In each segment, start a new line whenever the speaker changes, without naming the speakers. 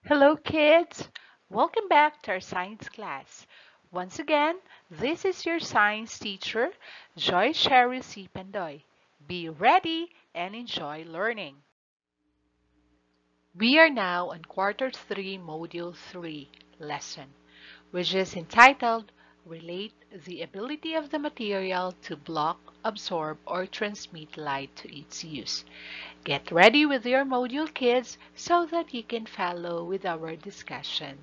Hello, kids! Welcome back to our science class. Once again, this is your science teacher, Joy Sherry C. Pandoy. Be ready and enjoy learning. We are now on Quarter 3, Module 3 lesson, which is entitled Relate the ability of the material to block, absorb, or transmit light to its use. Get ready with your module, kids, so that you can follow with our discussion.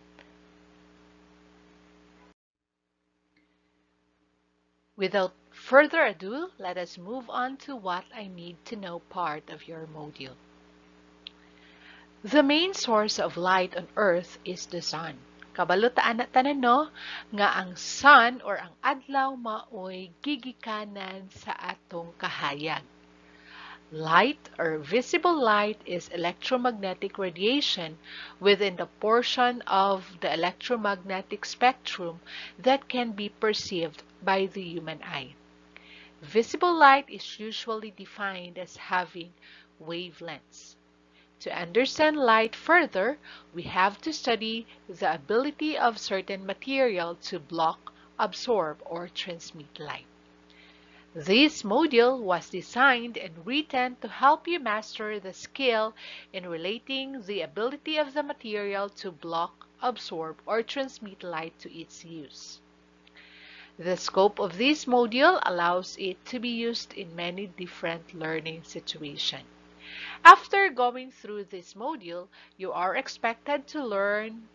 Without further ado, let us move on to what I need to know part of your module. The main source of light on Earth is the sun. Kabalutaan na tanan no, nga ang sun or ang adlaw maoy gigikanan sa atong kahayag. Light or visible light is electromagnetic radiation within the portion of the electromagnetic spectrum that can be perceived by the human eye. Visible light is usually defined as having wavelengths. To understand light further, we have to study the ability of certain material to block, absorb, or transmit light. This module was designed and written to help you master the skill in relating the ability of the material to block, absorb, or transmit light to its use. The scope of this module allows it to be used in many different learning situations. After going through this module, you are expected to learn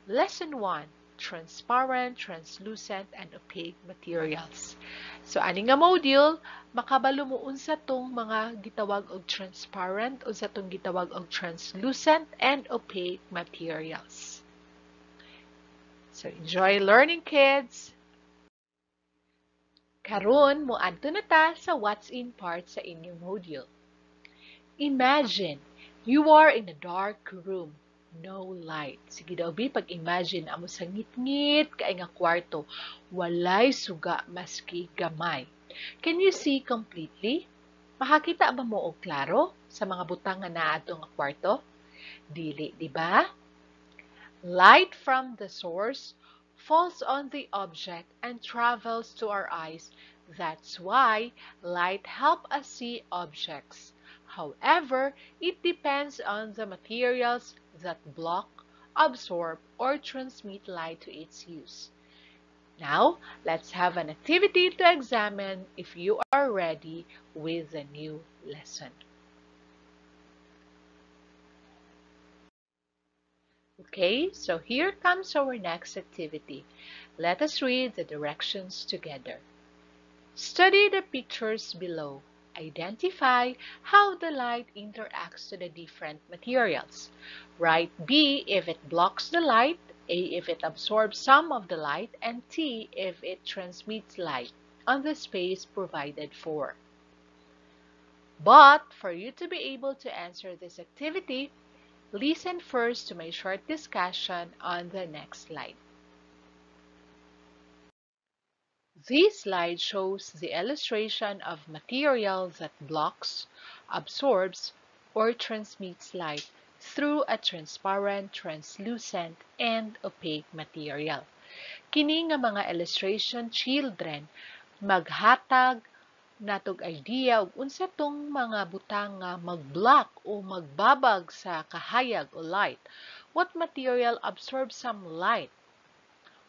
Lesson 1, Transparent, Translucent, and Opaque Materials. So, ani nga module, makabalo mo unsa tong mga gitawag og transparent, unsa tong gitawag og translucent, and opaque materials. So, enjoy learning, kids! Karon, moadto na ta sa what's in part sa inyong module. Imagine, you are in a dark room, no light. Sige daw, bi, pag-imagine, amo sa ngit-ngit, kay nga kwarto, walay suga maski gamay. Can you see completely? Makakita ba mo og klaro sa mga butang nga naa ato nga kwarto? Dili, di ba? Light from the source falls on the object and travels to our eyes. That's why light helps us see objects. However, it depends on the materials that block, absorb, or transmit light to its use. Now, let's have an activity to examine if you are ready with the new lesson. Okay, so here comes our next activity. Let us read the directions together. Study the pictures below. Identify how the light interacts to the different materials. Write B if it blocks the light, A if it absorbs some of the light, and T if it transmits light on the space provided for. But for you to be able to answer this activity, listen first to my short discussion on the next slide. This slide shows the illustration of material that blocks, absorbs, or transmits light through a transparent, translucent, and opaque material. Kini nga mga illustration, children, maghatag natog idea ug unsa tong mga butang nga mag-block o magbabag sa kahayag o light. What material absorbs some light?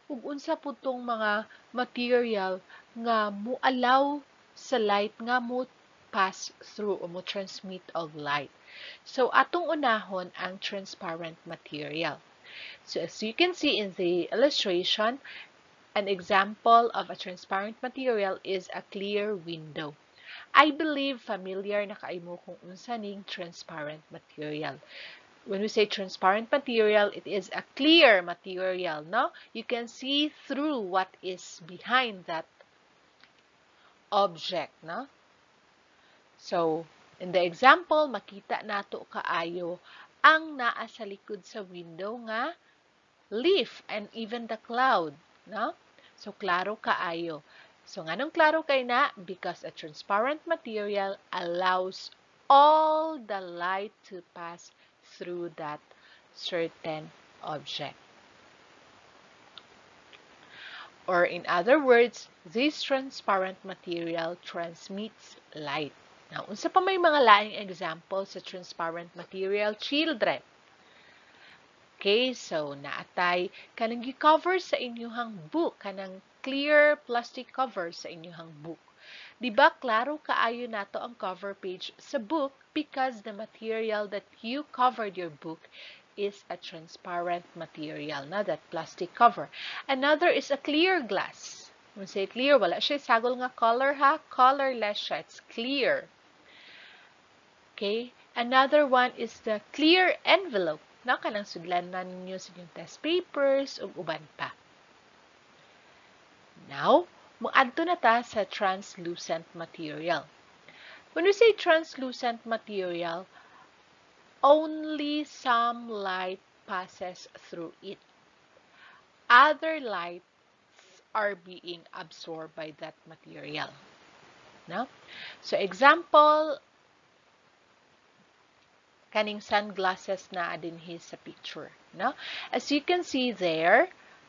Ug unsa po tong mga material nga moalaw sa light nga mo pass through o mo transmit og light. So atong unahon ang transparent material. So as you can see in the illustration, an example of a transparent material is a clear window. I believe familiar na kaimo kung unsa ning transparent material. When we say transparent material, it is a clear material, no? You can see through what is behind that object, no? So, in the example, makita nato kaayo ang naa sa likod sa window nga leaf and even the cloud, no? So, klaro kaayo. So, nganong klaro kay na? Because a transparent material allows all the light to pass through that certain object. Or in other words, this transparent material transmits light. Now, unsa pa may mga laing example sa transparent material, children? Okay, so naatay kanang gi-cover sa inyuhang book, kanang clear plastic cover sa inyuhang book. Di ba klaro kaayo nato ang cover page sa book because the material that you covered your book is a transparent material, na that plastic cover. Another is a clear glass. When say clear, wala siya sagol nga color ha, colorless siya, it's clear. Okay, another one is the clear envelope. Na kanang sudlanan ninyo sa inyong test papers ug uban pa. Now, moadto na ta sa translucent material. When we say translucent material, only some light passes through it. Other lights are being absorbed by that material. No? So, example, kaning sunglasses na dinhi sa picture. No? As you can see there,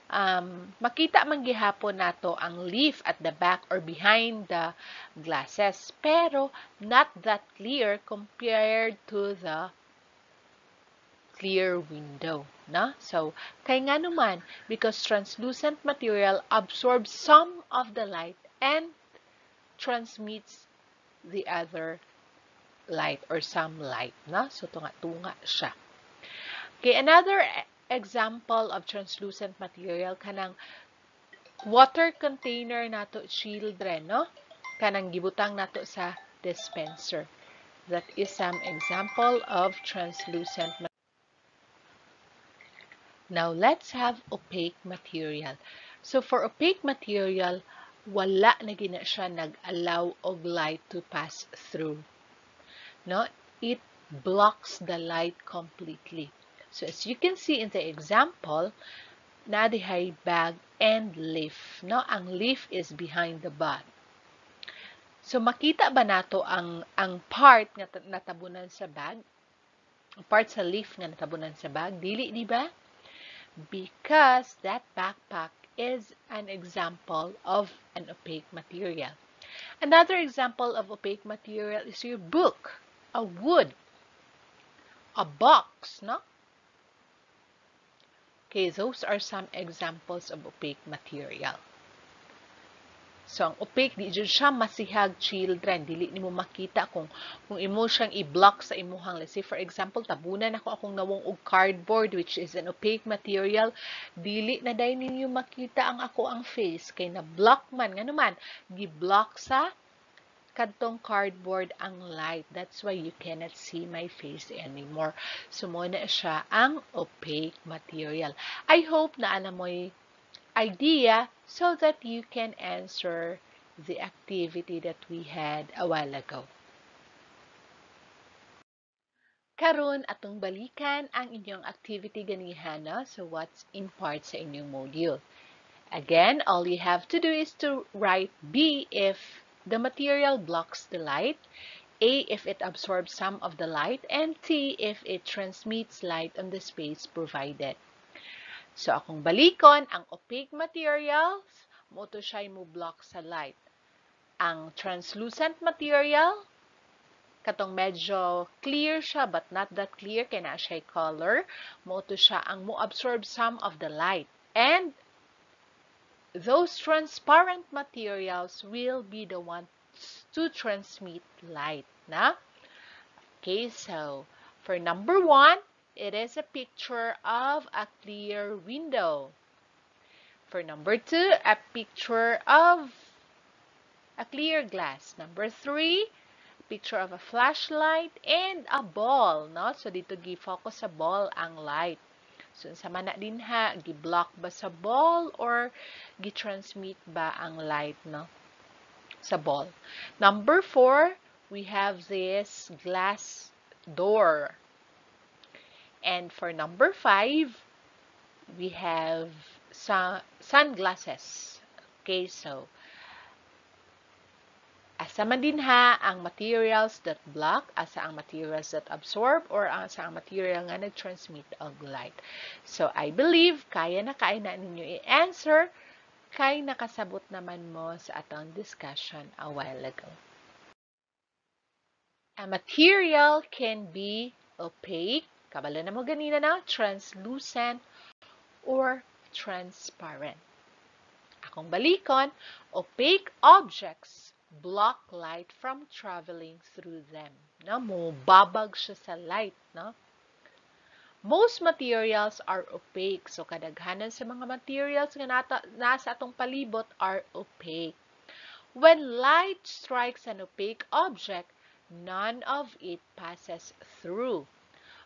makita man gihapon nato ang leaf at the back or behind the glasses. Pero, not that clear compared to the clear window. No? So, kay nga naman, because translucent material absorbs some of the light and transmits the other light or some light. No? So, tunga-tunga siya. Okay, another example of translucent material, kanang water container nato children, no? Kanang gibutang nato sa dispenser. That is some example of translucent material. Now, let's have opaque material. So, for opaque material, wala na gina siya nag-allow og light to pass through. No? It blocks the light completely. So, as you can see in the example, nadihay bag and leaf. No? Ang leaf is behind the bag. So, makita ba nato ang part nga natabunan sa bag? Ang part sa leaf nga natabunan sa bag? Dili, di ba? Because that backpack is an example of an opaque material. Another example of opaque material is your book, a wood, a box, no? Okay, those are some examples of opaque material. So, ang opaque, di dyan siya masihag children. Dili nimo makita kung imo siyang i-block sa imuhang. Let's say, for example, tabunan ako akong nawong og cardboard, which is an opaque material. Dili na dahil ninyo makita ang ako ang face. Kay na-block man. Nga naman, gi-block sa kadtong cardboard ang light. That's why you cannot see my face anymore. So, muna siya ang opaque material. I hope na alam mo'y idea so that you can answer the activity that we had a while ago. Karon atong balikan ang inyong activity ganihana so what's in part sa inyong module. Again, all you have to do is to write B if the material blocks the light, A if it absorbs some of the light, and T if it transmits light on the space provided. So, akong balikon, ang opaque materials, mo to siya mo block sa light. Ang translucent material, katong medyo clear siya, but not that clear, kaya na siya color, mo to siya ang mo absorb some of the light. And those transparent materials will be the ones to transmit light. Na? Okay, so, for number 1, it is a picture of a clear window. For number 2, a picture of a clear glass. Number 3, a picture of a flashlight and a ball. No? So, dito gi-focus sa ball ang light. So, sa mana din ha, gi-block ba sa ball or gi-transmit ba ang light no? Sa ball. Number 4, we have this glass door. And for number 5, we have sunglasses. Okay, so a asa man din ha ang materials that block, asa ang materials that absorb, or asa ang material nga nag-transmit og light. So, I believe kaya na ninyo i-answer kay nakasabot naman mo sa atong discussion a while ago. A material can be opaque, kabalo na mo ganina na, translucent, or transparent. Akong balikon, opaque objects block light from traveling through them. No? Mubabag siya sa light. No? Most materials are opaque. So, kadaghanan sa mga materials nga nasa atong palibot are opaque. When light strikes an opaque object, none of it passes through.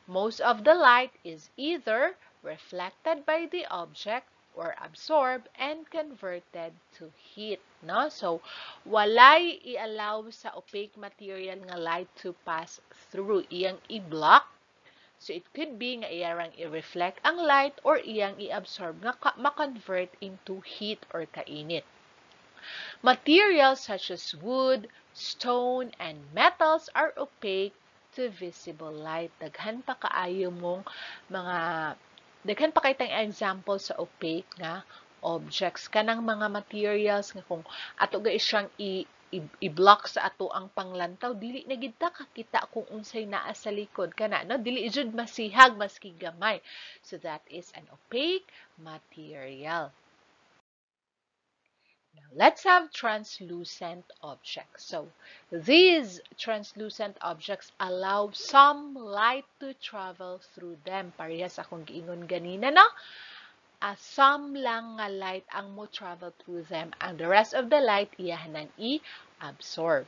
Most of the light is either reflected by the object or absorbed and converted to heat. No? So, walay i-allow sa opaque material nga light to pass through. Iyang i-block. So, it could be nga iyarang i-reflect ang light or iyang i-absorb nga ma-convert into heat or kainit. Materials such as wood, stone, and metals are opaque to visible light. Daghan pa kaayo mong daghan pa kay tang example sa opaque nga objects. Kanang mga materials nga kung ato ga siyang i-block sa ato ang panglantaw, dili na gid ta kakita kung unsay naa sa likod kana, no? Dili jud masihag maski gamay. So that is an opaque material. Now, let's have translucent objects. So, these translucent objects allow some light to travel through them. Parehas akong giingon ganina, no? Some lang nga light ang mo travel through them. And the rest of the light, iyahan i-absorb.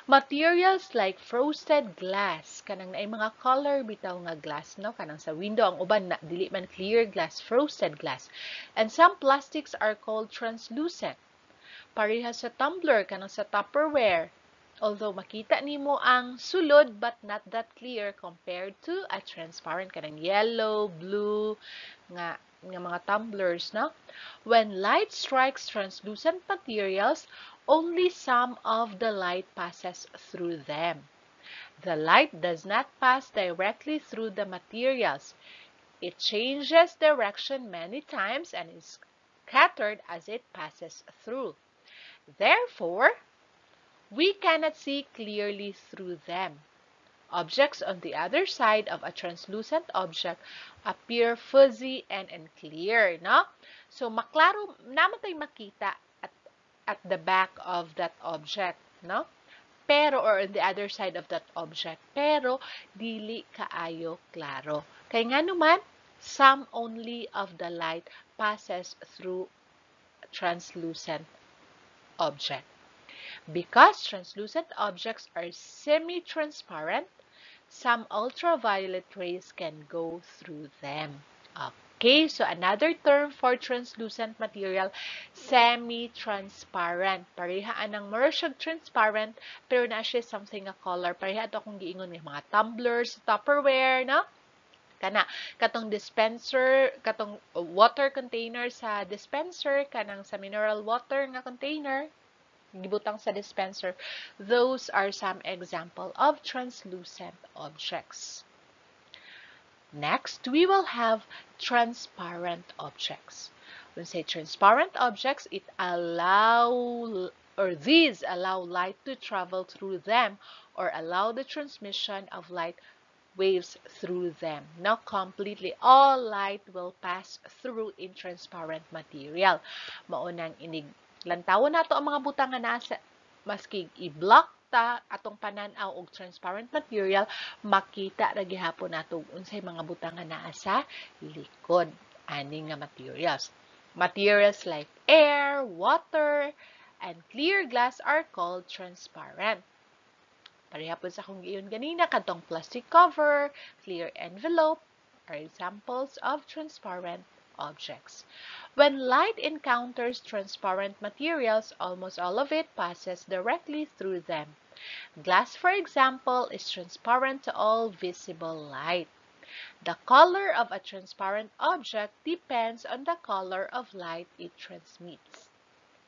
Materials like frosted glass, kanang naay mga color bitaw nga glass, no? Kanang sa window, ang uban na dili man clear glass, frosted glass. And some plastics are called translucent. Parehas sa tumbler, kanang sa Tupperware. Although makita nimo ang sulod but not that clear compared to a transparent, kanang yellow, blue, nga mga tumblers, no? When light strikes translucent materials, only some of the light passes through them. The light does not pass directly through the materials. It changes direction many times and is scattered as it passes through. Therefore, we cannot see clearly through them. Objects on the other side of a translucent object appear fuzzy and unclear, no? So, maklaro, naman tayo makita at the back of that object, no? Pero, or on the other side of that object, pero, dili kaayo klaro. Kaya nga naman, some only of the light passes through translucent object. Because translucent objects are semi-transparent, some ultraviolet rays can go through them. Okay, so another term for translucent material, semi-transparent. Parehaan ng more siya transparent, pero na siya something a color. Pareha ito akong giingon ng mga tumblers, Tupperware, no? Kana, katong dispenser, katong water container sa dispenser, kanang sa mineral water nga container, gibutang sa dispenser, those are some example of translucent objects. Next, we will have transparent objects. When we say transparent objects, these allow light to travel through them or allow the transmission of light waves through them. Not completely. All light will pass through in transparent material. Maunang lantawan nato ang mga butang nga nasa, maski i-block ta atong pananaw og transparent material, makita ra gihapon nato unsay mga butang nga naa sa likod ani nga materials. Materials like air, water, and clear glass are called transparent. Pareha po sa akong giyon ganina, katong plastic cover, clear envelope are examples of transparent objects. When light encounters transparent materials, almost all of it passes directly through them. Glass, for example, is transparent to all visible light. The color of a transparent object depends on the color of light it transmits.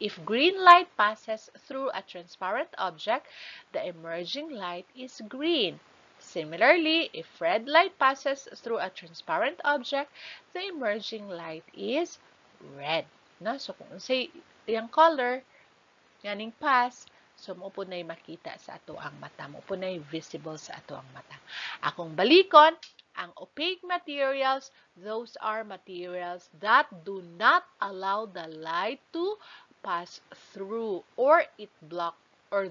If green light passes through a transparent object, the emerging light is green. Similarly, if red light passes through a transparent object, the emerging light is red. No? So, kung say yung color, yaning pass, so mo po na makita sa ato ang mata. Mo po na visible sa ato ang mata. Akong balikon, ang opaque materials, those are materials that do not allow the light to pass through, or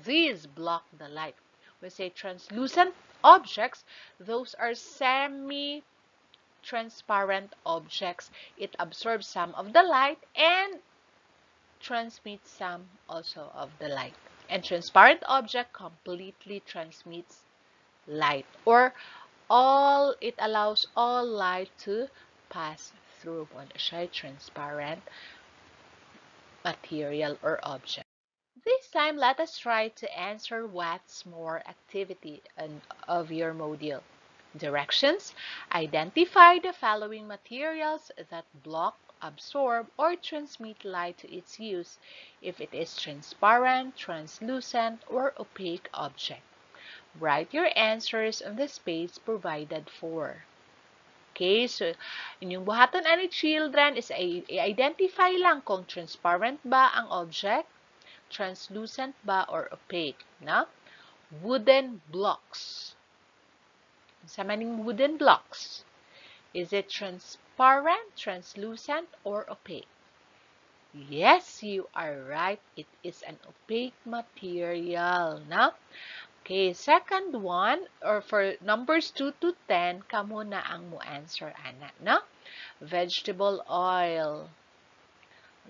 these block the light. We say translucent objects, those are semi-transparent objects. It absorbs some of the light and transmits some also of the light. And transparent object completely transmits light, or it allows all light to pass through. Transparent material or object. This time, let us try to answer what's more activity of your module. Directions. Identify the following materials that block, absorb, or transmit light to its use if it is transparent, translucent, or opaque object. Write your answers on the space provided for. Okay, so inyong buhaton ani children is i-identify lang kung transparent ba ang object, translucent ba, or opaque. Na? Wooden blocks. Sa maning wooden blocks? Is it transparent, translucent, or opaque? Yes, you are right. It is an opaque material. Na? Okay, second one, or for numbers 2 to 10, kamo na ang mo answer, ana, no? Vegetable oil.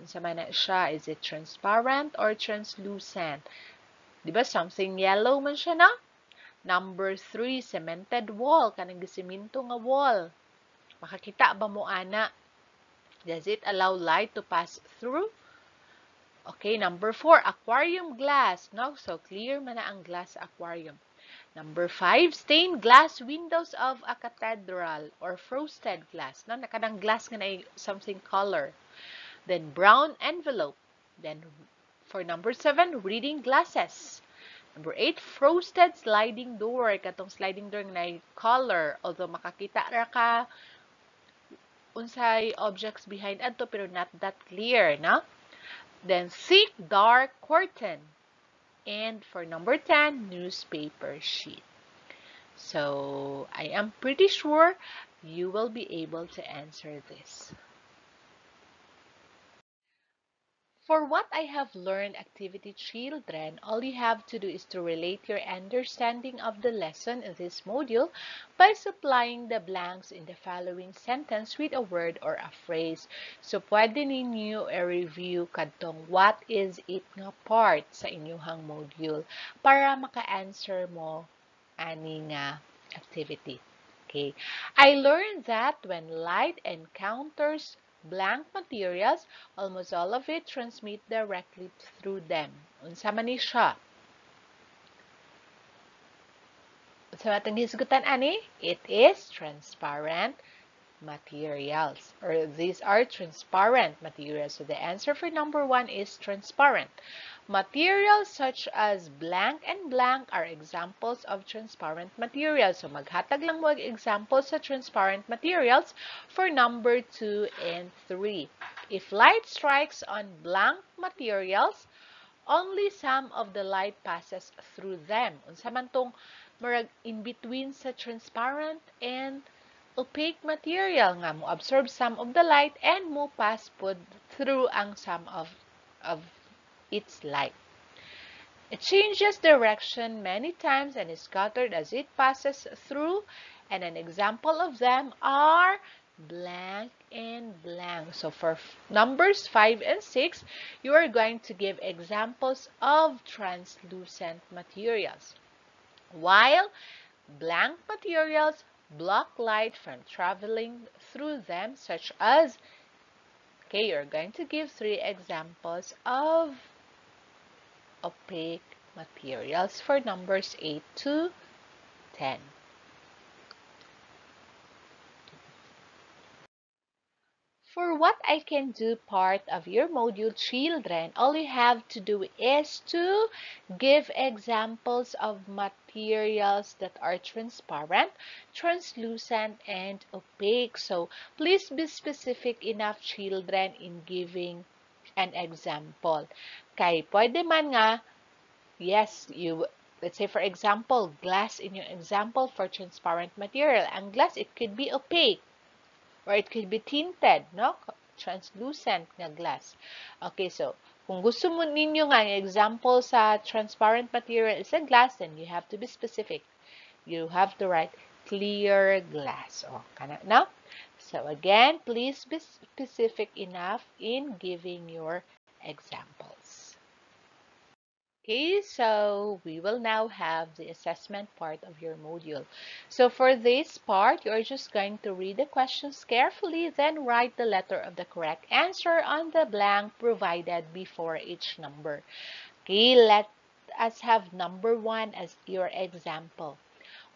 Unsa man na siya? Is it transparent or translucent? Diba, something yellow man siya, no? Number 3, cemented wall. Kanang gisiminto nga wall. Makakita ba mo, ana? Does it allow light to pass through? Okay, number 4, aquarium glass. No? So, clear man na ang glass aquarium. Number 5, stained glass windows of a cathedral or frosted glass. No? Nakadang glass nga na something color. Then, brown envelope. Then, for number 7, reading glasses. Number 8, frosted sliding door. Katong sliding door na color. Although, makakita ra ka unsay objects behind adto pero not that clear, no? Then, thick, dark curtain. And for number 10, newspaper sheet. So, I am pretty sure you will be able to answer this. For what I have learned, activity children, all you have to do is to relate your understanding of the lesson in this module by supplying the blanks in the following sentence with a word or a phrase. So, pwede ninyo i-review kadtong what is it nga part sa inyuhang module para maka-answer mo ani nga activity. Okay. I learned that when light encounters blank materials, almost all of it transmit directly through them. Unsa man ni siya? Sa matang hisgutan ani, it is transparent materials, or these are transparent materials. So the answer for number 1 is transparent. Materials such as blank and blank are examples of transparent materials. So maghatag lang mo examples sa transparent materials for number 2 and 3. If light strikes on blank materials, only some of the light passes through them. Unsa man tong murag in between sa transparent and opaque material nga mo absorb some of the light and mo pass pod through ang some of its light. It changes direction many times and is scattered as it passes through, and an example of them are blank and blank. So for numbers 5 and 6, you are going to give examples of translucent materials, while blank materials block light from traveling through them, such as, okay, you're going to give 3 examples of opaque materials for numbers 8 to 10. For what I can do part of your module, children, all you have to do is to give examples of materials that are transparent, translucent, and opaque. So please be specific enough, children, in giving an example. Kay pwede man nga, yes, let's say for example, glass in your example for transparent material. Ang glass, it could be opaque. Or it could be tinted, no? Translucent na glass. Okay, so, kung gusto mo ninyo nga, example sa transparent material is a glass, then you have to be specific. You have to write clear glass. Oh, kana, no? So, again, please be specific enough in giving your examples. Okay, so we will now have the assessment part of your module. So for this part, you're just going to read the questions carefully, then write the letter of the correct answer on the blank provided before each number. Okay, let us have number 1 as your example.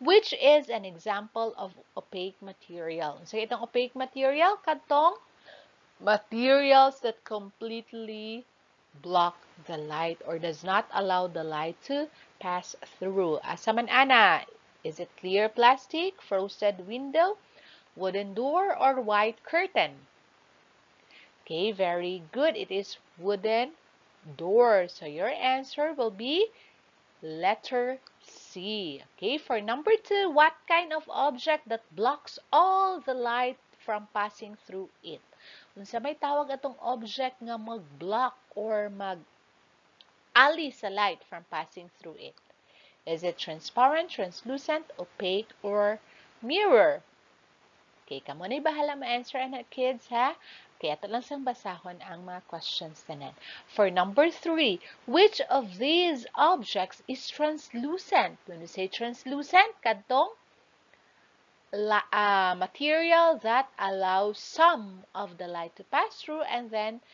Which is an example of opaque material? So itong opaque material, katong materials that completely block the light or does not allow the light to pass through. Asa man ana? Is it clear plastic, frosted window, wooden door, or white curtain? Okay, very good. It is wooden door. So your answer will be letter C. Okay, for number 2, what kind of object that blocks all the light from passing through it? Unsa may tawag atong object nga mag-block or mag-ali sa light from passing through it? Is it transparent, translucent, opaque, or mirror? Okay, kamo na'y bahala ma-answer anak kids, ha? Okay, ato lang sang basahon ang mga questions tanan. For number 3, which of these objects is translucent? When we say translucent, kadtong material that allows some of the light to pass through and then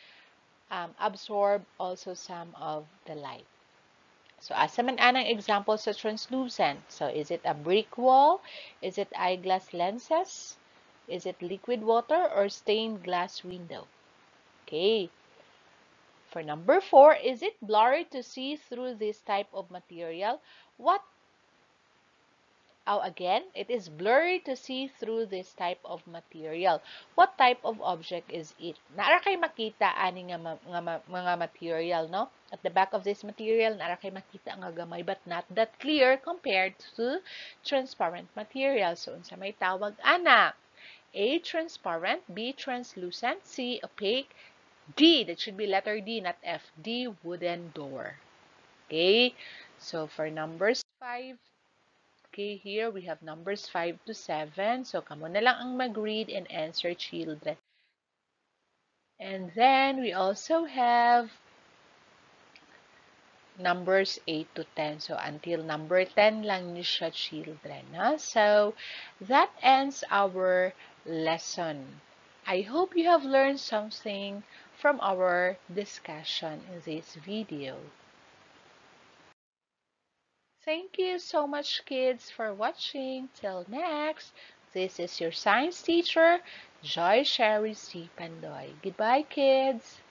absorb also some of the light. So, asa man anang example sa translucent? So, is it a brick wall? Is it eyeglass lenses? Is it liquid water or stained glass window? Okay. For number 4, is it blurry to see through this type of material? Again, it is blurry to see through this type of material. What type of object is it? Naara kay makita ani nga mga material, no? At the back of this material, naara kay makita nga gamay but not that clear compared to transparent material. So, unsa may tawag ana? A, transparent, B, translucent, C, opaque, D, that should be letter D, not F, D, wooden door. Okay, so for numbers 5, okay, here we have numbers 5 to 7. So, kamo na lang ang mag-read and answer, children. And then, we also have numbers 8 to 10. So, until number 10 lang niyo siya, children. Ha? So, that ends our lesson. I hope you have learned something from our discussion in this video. Thank you so much, kids, for watching. Till next, this is your science teacher, Joy Sherry C. Pandoy. Goodbye, kids.